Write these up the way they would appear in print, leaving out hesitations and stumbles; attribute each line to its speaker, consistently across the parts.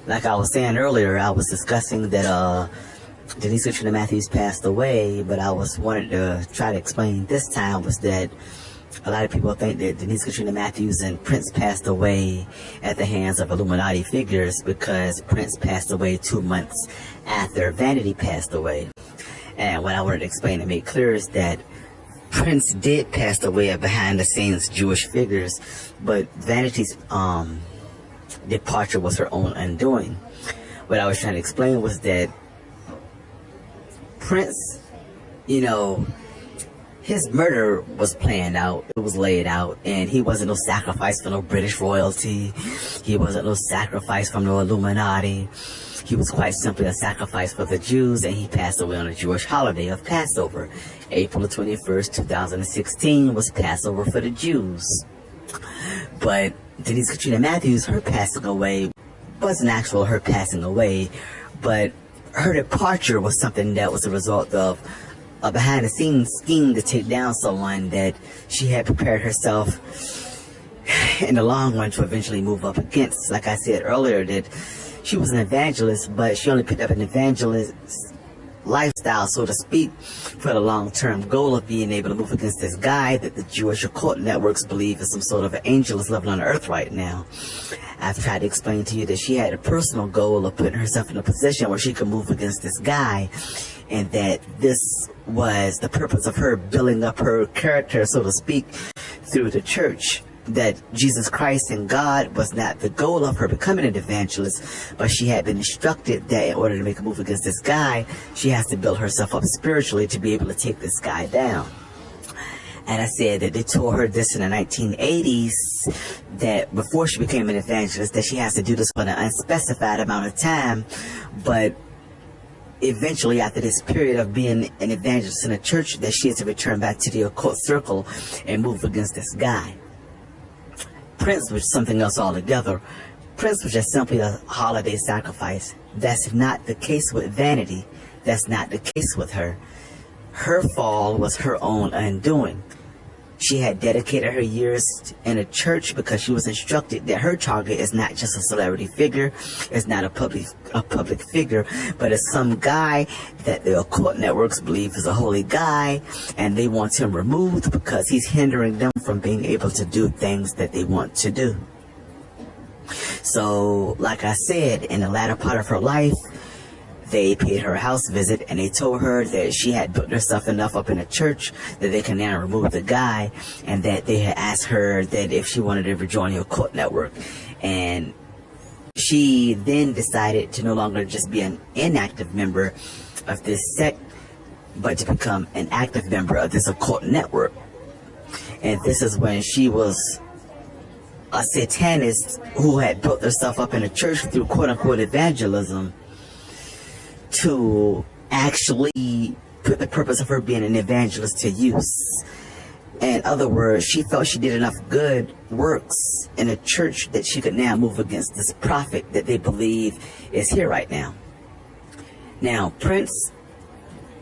Speaker 1: Like I was saying earlier, I was discussing that Denise Katrina Matthews passed away, but I wanted to try to explain this time was that a lot of people think that Denise Katrina Matthews and Prince passed away at the hands of Illuminati figures because Prince passed away 2 months after Vanity passed away. And what I wanted to explain and make clear is that Prince did pass away behind the scenes Jewish figures, but Vanity's departure was her own undoing. What I was trying to explain was that Prince, you know, his murder was planned out, it was laid out, and he wasn't no sacrifice for no British royalty. He wasn't no sacrifice from no Illuminati. He was quite simply a sacrifice for the Jews, and he passed away on a Jewish holiday of Passover. April 21st, 2016 was Passover for the Jews. But Denise Katrina Matthews, her passing away wasn't actual her passing away, but her departure was something that was a result of a behind-the-scenes scheme to take down someone that she had prepared herself in the long run to eventually move up against. Like I said earlier, that she was an evangelist, but she only picked up an evangelist lifestyle, so to speak, for the long-term goal of being able to move against this guy that the Jewish occult networks believe is some sort of an angel is living on earth right now. I've tried to explain to you that she had a personal goal of putting herself in a position where she could move against this guy, and that this was the purpose of her building up her character, so to speak, through the church. That Jesus Christ and God was not the goal of her becoming an evangelist, but she had been instructed that in order to make a move against this guy, she has to build herself up spiritually to be able to take this guy down. And I said that they told her this in the 1980s, that before she became an evangelist, that she has to do this for an unspecified amount of time, but eventually after this period of being an evangelist in a church, that she has to return back to the occult circle and move against this guy. Prince was something else altogether. Prince was just simply a holiday sacrifice. That's not the case with Vanity. That's not the case with her. Her fall was her own undoing. She had dedicated her years in a church because she was instructed that her target is not just a celebrity figure, it's not a public figure, but it's some guy that the occult networks believe is a holy guy, and they want him removed because he's hindering them from being able to do things that they want to do. So, like I said, in the latter part of her life, they paid her a house visit, and they told her that she had built herself enough up in a church that they can now remove the guy, and that they had asked her that if she wanted to rejoin the occult network. And she then decided to no longer just be an inactive member of this sect, but to become an active member of this occult network. And this is when she was a satanist who had built herself up in a church through quote-unquote evangelism, to actually put the purpose of her being an evangelist to use. In other words, she felt she did enough good works in a church that she could now move against this prophet that they believe is here right now. Now, Prince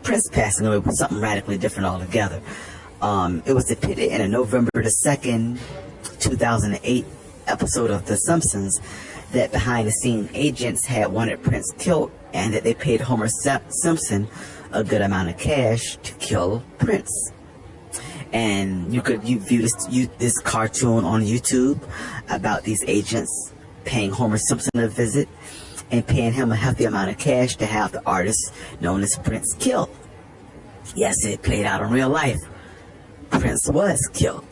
Speaker 1: passing away was something radically different altogether. It was depicted in a November the 2nd, 2008 episode of The Simpsons that behind-the-scene agents had wanted Prince killed, and that they paid Homer Simpson a good amount of cash to kill Prince. And you view this cartoon on YouTube about these agents paying Homer Simpson a visit and paying him a hefty amount of cash to have the artist known as Prince killed. Yes, it played out in real life. Prince was killed.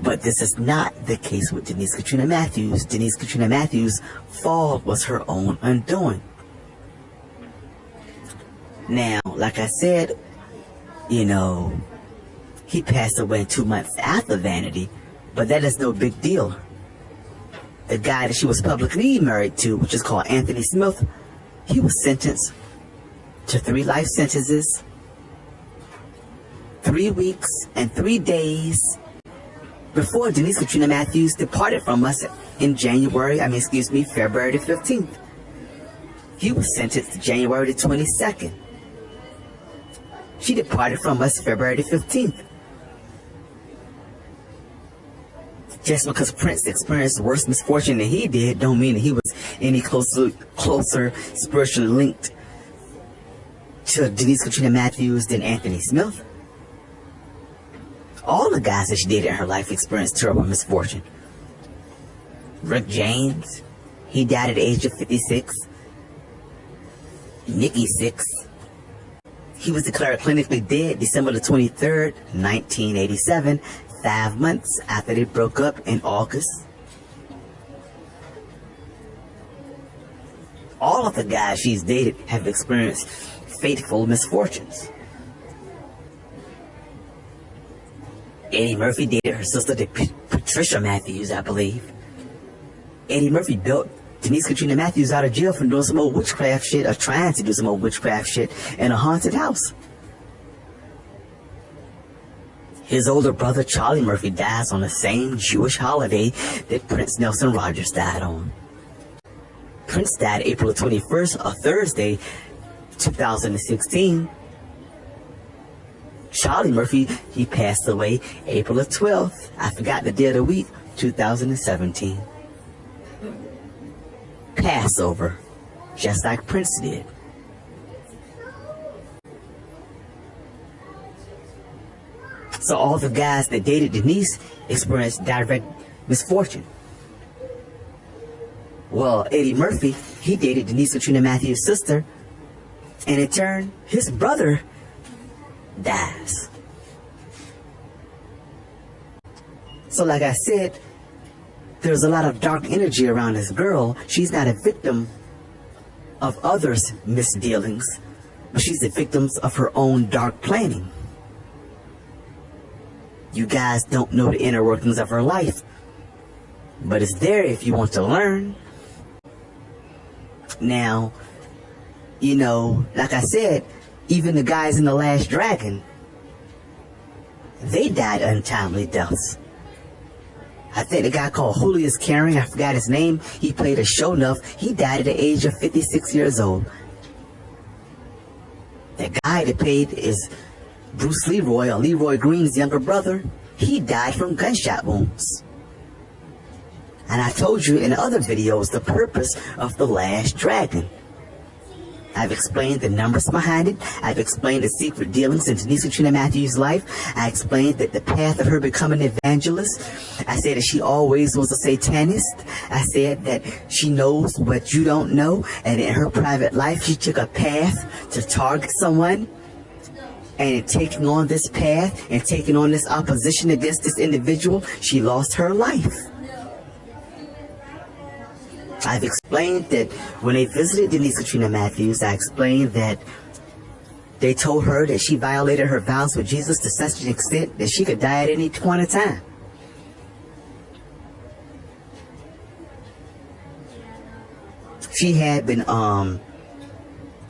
Speaker 1: But this is not the case with Denise Katrina Matthews. Denise Katrina Matthews' fall was her own undoing. Now, like I said, you know, he passed away 2 months after Vanity, but that is no big deal. The guy that she was publicly married to, which is called Anthony Smith, he was sentenced to 3 life sentences, 3 weeks and 3 days before Denise Katrina Matthews departed from us in February the 15th. He was sentenced to January the 22nd. She departed from us February the 15th. Just because Prince experienced worse misfortune than he did, don't mean that he was any closer spiritually linked to Denise Katrina Matthews than Anthony Smith. All the guys that she dated in her life experienced terrible misfortune. Rick James, he died at the age of 56. Nikki Sixx, he was declared clinically dead December the 23rd, 1987, 5 months after they broke up in August. All of the guys she's dated have experienced fateful misfortunes. Eddie Murphy dated her sister, Patricia Matthews, I believe. Eddie Murphy built Denise Katrina Matthews out of jail for doing some old witchcraft shit, or trying to do some old witchcraft shit in a haunted house. His older brother, Charlie Murphy, dies on the same Jewish holiday that Prince Nelson Rogers died on. Prince died April 21st, a Thursday, 2016. Charlie Murphy, he passed away April 12th. I forgot the day of the week, 2017. Passover, just like Prince did. So all the guys that dated Denise experienced direct misfortune. Well, Eddie Murphy, he dated Denise Katrina Matthews' sister, and in turn, his brother dies. So like I said, there's a lot of dark energy around this girl. She's not a victim of others' misdealings, but she's the victim of her own dark planning. You guys don't know the inner workings of her life, but it's there if you want to learn. Now, you know, like I said, even the guys in The Last Dragon, they died untimely deaths. I think the guy called Julius Caring, I forgot his name, he played a show enough, he died at the age of 56 years old. The guy that played is Bruce Leroy, or Leroy Green's younger brother. He died from gunshot wounds. And I told you in other videos the purpose of The Last Dragon. I've explained the numbers behind it. I've explained the secret dealings in Denise Katrina Matthews' life. I explained that the path of her becoming an evangelist. I said that she always was a satanist. I said that she knows what you don't know. And in her private life, she took a path to target someone. And in taking on this path and taking on this opposition against this individual, she lost her life. I've explained that when they visited Denise Katrina Matthews, I explained that they told her that she violated her vows with Jesus to such an extent that she could die at any point in time. She had been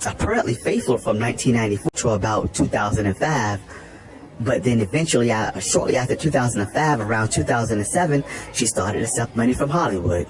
Speaker 1: apparently faithful from 1994 to about 2005, but then eventually, shortly after 2005, around 2007, she started to accept money from Hollywood.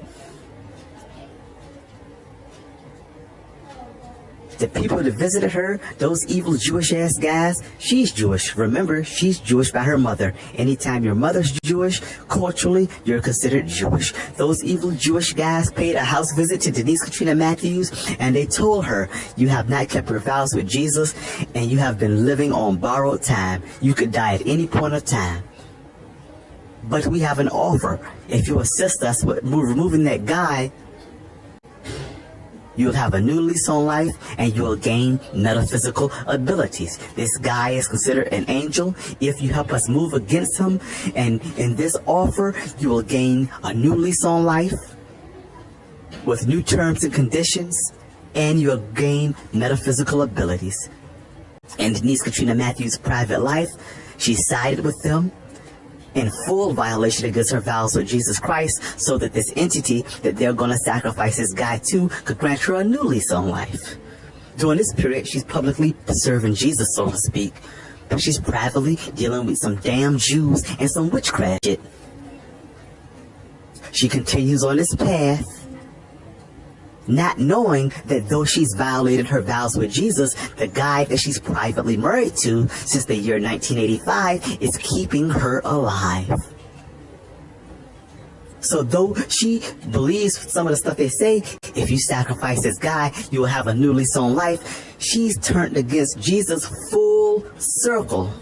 Speaker 1: The people that visited her, those evil Jewish-ass guys, she's Jewish. Remember, she's Jewish by her mother. Anytime your mother's Jewish, culturally, you're considered Jewish. Those evil Jewish guys paid a house visit to Denise Katrina Matthews, and they told her, you have not kept your vows with Jesus, and you have been living on borrowed time. You could die at any point of time. But we have an offer. If you assist us with removing that guy, you'll have a new lease on life, and you'll gain metaphysical abilities. This guy is considered an angel. If you help us move against him, and in this offer, you will gain a new lease on life with new terms and conditions, and you'll gain metaphysical abilities. In Denise Katrina Matthews' private life, she sided with them in full violation against her vows with Jesus Christ, so that this entity that they're going to sacrifice this guy to could grant her a new lease on life. During this period, she's publicly serving Jesus, so to speak, but she's privately dealing with some damn Jews and some witchcraft shit. She continues on this path, not knowing that though she's violated her vows with Jesus, the guy that she's privately married to since the year 1985 is keeping her alive. So though she believes some of the stuff they say, if you sacrifice this guy, you will have a new lease on life, she's turned against Jesus full circle.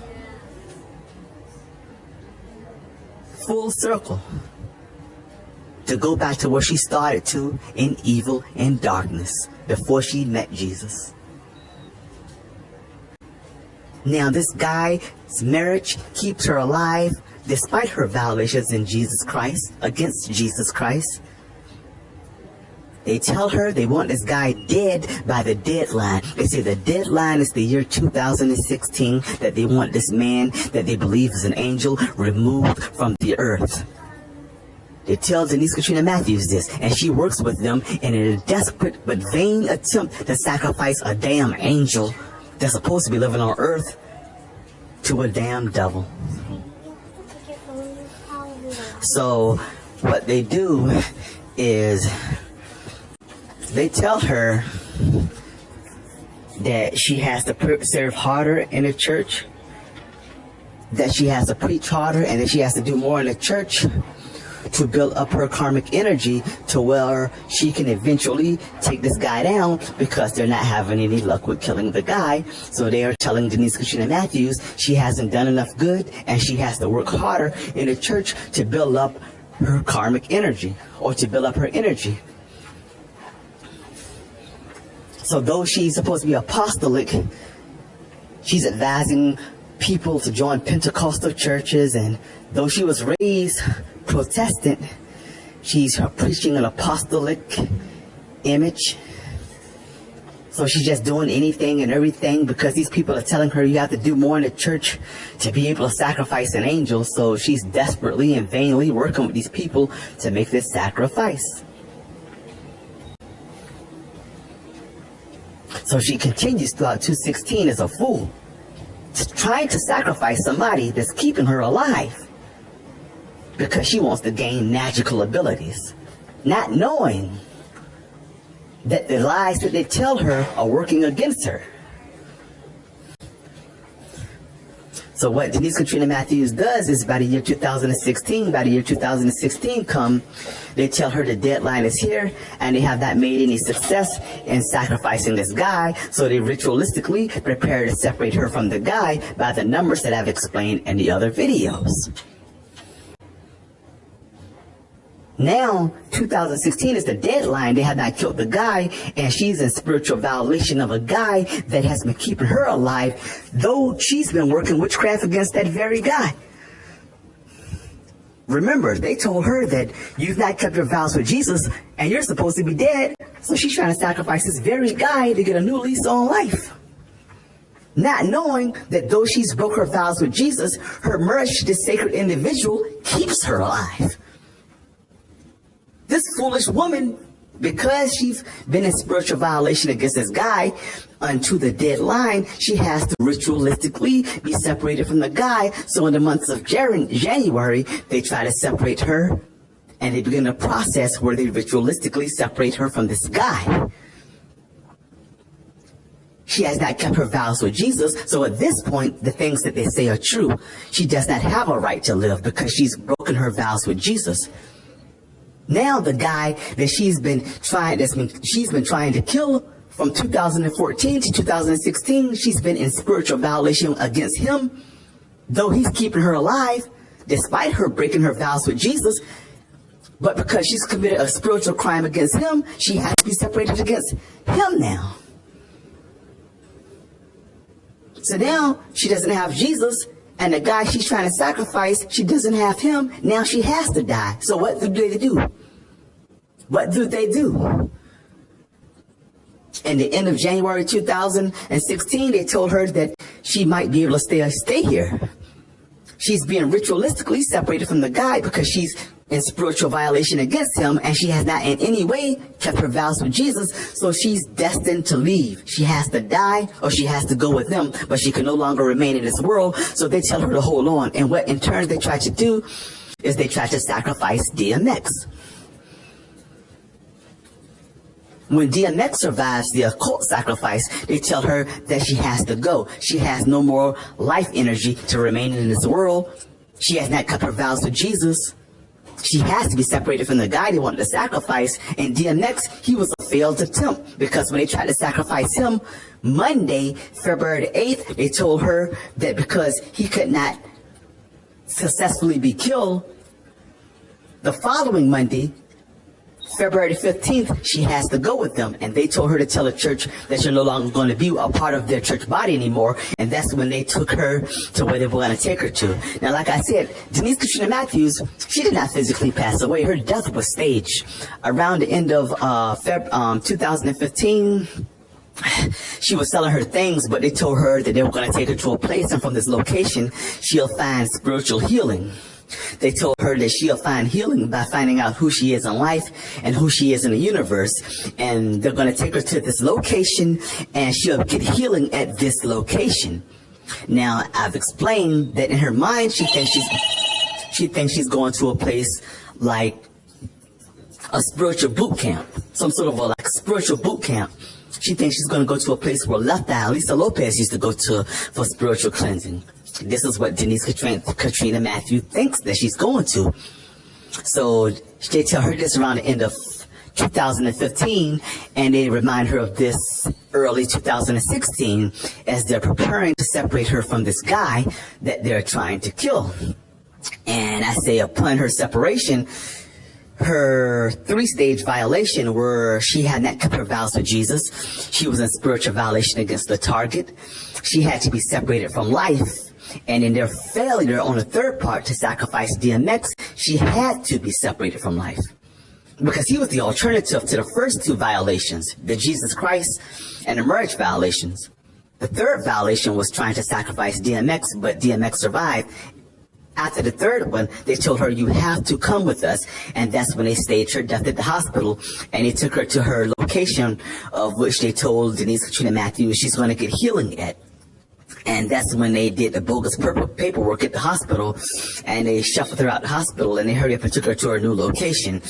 Speaker 1: Full circle. To go back to where she started to, in evil and darkness, before she met Jesus. Now this guy's marriage keeps her alive despite her violations in Jesus Christ, against Jesus Christ. They tell her they want this guy dead by the deadline. They say the deadline is the year 2016, that they want this man that they believe is an angel removed from the earth. They tell Denise Katrina Matthews this, and she works with them in a desperate but vain attempt to sacrifice a damn angel that's supposed to be living on earth to a damn devil. So what they do is they tell her that she has to serve harder in the church, that she has to preach harder, and that she has to do more in the church to build up her karmic energy to where she can eventually take this guy down, because they're not having any luck with killing the guy. So they are telling Denise Katrina Matthews she hasn't done enough good and she has to work harder in the church to build up her karmic energy, or to build up her energy. So though she's supposed to be apostolic, she's advising people to join Pentecostal churches, and though she was raised Protestant, she's preaching an apostolic image. So she's just doing anything and everything because these people are telling her you have to do more in the church to be able to sacrifice an angel. So she's desperately and vainly working with these people to make this sacrifice. So she continues throughout 2:16 as a fool, trying to sacrifice somebody that's keeping her alive, because she wants to gain magical abilities, not knowing that the lies that they tell her are working against her. So what Denise Katrina Matthews does is, by the year 2016 come, they tell her the deadline is here, and they have not made any success in sacrificing this guy, so they ritualistically prepare to separate her from the guy by the numbers that I've explained in the other videos. Now, 2016 is the deadline. They have not killed the guy, and she's in spiritual violation of a guy that has been keeping her alive, though she's been working witchcraft against that very guy. Remember, they told her that you've not kept your vows with Jesus, and you're supposed to be dead, so she's trying to sacrifice this very guy to get a new lease on life. Not knowing that though she's broke her vows with Jesus, her marriage to this sacred individual keeps her alive. This foolish woman, because she's been in spiritual violation against this guy unto the deadline, she has to ritualistically be separated from the guy. So in the months of January, they try to separate her, and they begin a process where they ritualistically separate her from this guy. She has not kept her vows with Jesus, so at this point, the things that they say are true. She does not have a right to live because she's broken her vows with Jesus. Now the guy that she's been trying to kill from 2014 to 2016, she's been in spiritual violation against him, though he's keeping her alive, despite her breaking her vows with Jesus. But because she's committed a spiritual crime against him, she has to be separated against him now. So now she doesn't have Jesus, and the guy she's trying to sacrifice, she doesn't have him. Now she has to die. So what do they do? What do they do? In the end of January 2016, they told her that she might be able to stay here. She's being ritualistically separated from the guy because she's in spiritual violation against him, and she has not in any way kept her vows with Jesus, so she's destined to leave. She has to die, or she has to go with them, but she can no longer remain in this world, so they tell her to hold on. And what in turn they try to do is they try to sacrifice DMX. When DMX survives the occult sacrifice, they tell her that she has to go. She has no more life energy to remain in this world. She has not kept her vows with Jesus. she has to be separated from the guy they wanted to sacrifice. And DMX, he was a failed attempt, because when they tried to sacrifice him Monday, February 8th, they told her that because he could not successfully be killed, the following Monday, February 15th, she has to go with them. And they told her to tell the church that you're no longer going to be a part of their church body anymore. And that's when they took her to where they were going to take her to. Now, like I said, Denise Katrina Matthews, she did not physically pass away. Her death was staged. Around the end of 2015, she was selling her things, but they told her that they were going to take her to a place, and from this location, she'll find spiritual healing. They told her that she'll find healing by finding out who she is in life and who she is in the universe. And they're going to take her to this location, and she'll get healing at this location. Now, I've explained that in her mind, she thinks she's going to a place like a spiritual boot camp, some sort of a spiritual boot camp. She thinks she's going to go to a place where Left Eye, Lisa Lopez, used to go to for spiritual cleansing. This is what Denise Katrina Matthews thinks that she's going to. So they tell her this around the end of 2015, and they remind her of this early 2016 as they're preparing to separate her from this guy that they're trying to kill. And I say upon her separation, her 3-stage violation, where she had not kept her vows to Jesus, she was in spiritual violation against the target, she had to be separated from life, and in their failure on the third part to sacrifice DMX, she had to be separated from life, because he was the alternative to the first 2 violations, the Jesus Christ and the marriage violations. The third violation was trying to sacrifice DMX, but DMX survived. After the third one, they told her, you have to come with us. And that's when they staged her death at the hospital. And they took her to her location, of which they told Denise Katrina Matthews she's going to get healing at. And that's when they did the bogus paperwork at the hospital. And they shuffled her out the hospital, and they hurried up and took her to her new location.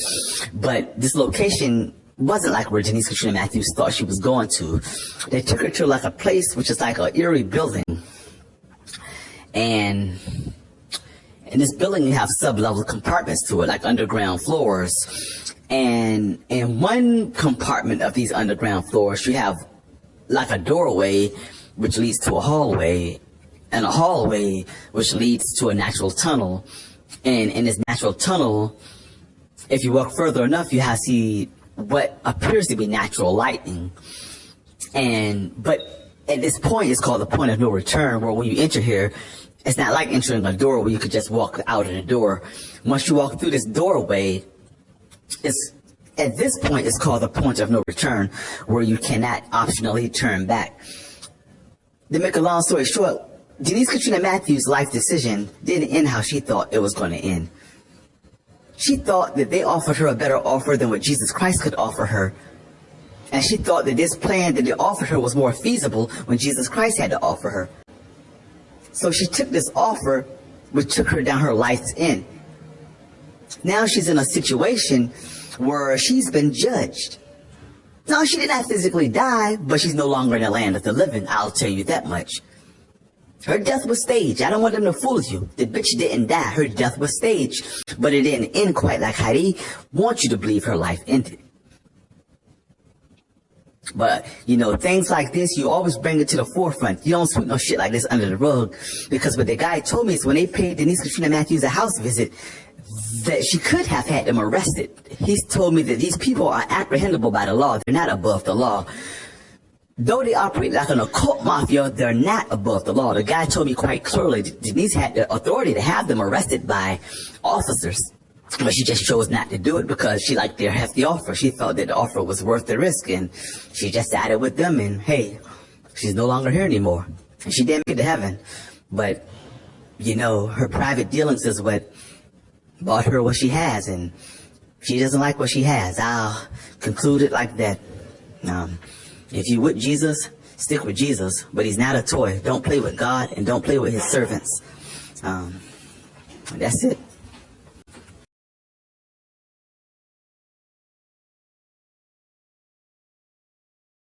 Speaker 1: But this location wasn't like where Denise Katrina Matthews thought she was going to. They took her to like a place which is like an eerie building. And in this building, you have sub-level compartments to it, like underground floors. And in one compartment of these underground floors, you have like a doorway which leads to a hallway, and a hallway which leads to a natural tunnel. And in this natural tunnel, if you walk further enough, you have to see what appears to be natural lighting. But at this point, it's called the point of no return, where when you enter here, it's not like entering a door where you could just walk out of the door. Once you walk through this doorway, at this point, it's called the point of no return, where you cannot optionally turn back. To make a long story short, Denise Katrina Matthews' life decision didn't end how she thought it was going to end. She thought that they offered her a better offer than what Jesus Christ could offer her. And she thought that this plan that they offered her was more feasible when Jesus Christ had to offer her. So she took this offer, which took her down her life's end. Now she's in a situation where she's been judged. No, she did not physically die, but she's no longer in the land of the living, I'll tell you that much. Her death was staged. I don't want them to fool you. The bitch didn't die. Her death was staged. But it didn't end quite like how they want you to believe her life ended. But, you know, things like this, you always bring it to the forefront. You don't sweep no shit like this under the rug. Because what the guy told me is when they paid Denise Katrina Matthews a house visit, that she could have had them arrested. He's told me that these people are apprehendable by the law. They're not above the law. Though they operate like an occult mafia, they're not above the law. The guy told me quite clearly Denise had the authority to have them arrested by officers. But she just chose not to do it because she liked their hefty offer. She felt that the offer was worth the risk, and she just sided with them, and hey, she's no longer here anymore. And she didn't get to heaven. But, you know, her private dealings is what bought her what she has, and she doesn't like what she has. I'll conclude it like that. If you with Jesus, stick with Jesus, but he's not a toy. Don't play with God, and don't play with his servants. That's it.